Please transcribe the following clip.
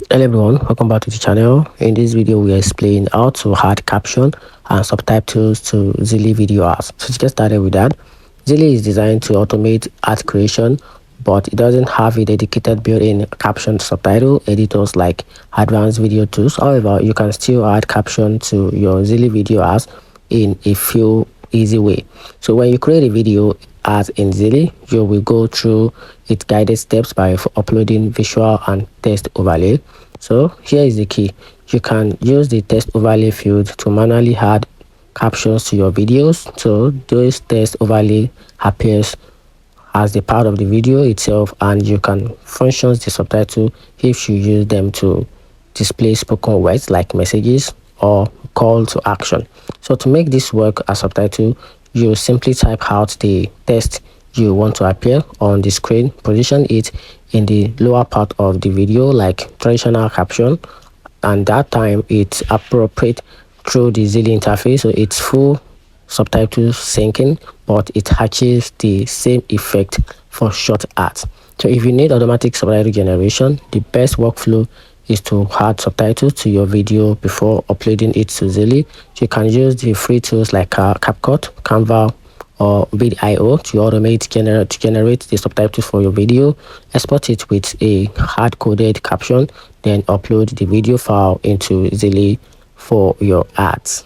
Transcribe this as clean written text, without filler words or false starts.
Hello everyone, welcome back to the channel. In this video we explain how to add caption and subtitles to Zeely Video Ads. So to get started with that, Zeely is designed to automate ad creation, but it doesn't have a dedicated built-in caption subtitle editors like advanced video tools. However, you can still add caption to your Zeely Video Ads in a few easy way. So when you create a video as in Zeely, you will go through its guided steps by uploading visual and text overlay. So here is the key. You can use the text overlay field to manually add captions to your videos. So this text overlay appears as the part of the video itself, and you can function the subtitle if you use them to display spoken words like messages or call to action. So to make this work as subtitle, you simply type out the text you want to appear on the screen, position it in the lower part of the video like traditional caption, and that time it's appropriate through the Zeely interface, so it's full subtitles syncing, but it achieves the same effect for short ads. So if you need automatic subtitle generation, the best workflow is to add subtitles to your video before uploading it to Zeely. You can use the free tools like CapCut, Canva, or Vidio to automate generate the subtitles for your video. Export it with a hard-coded caption, then upload the video file into Zeely for your ads.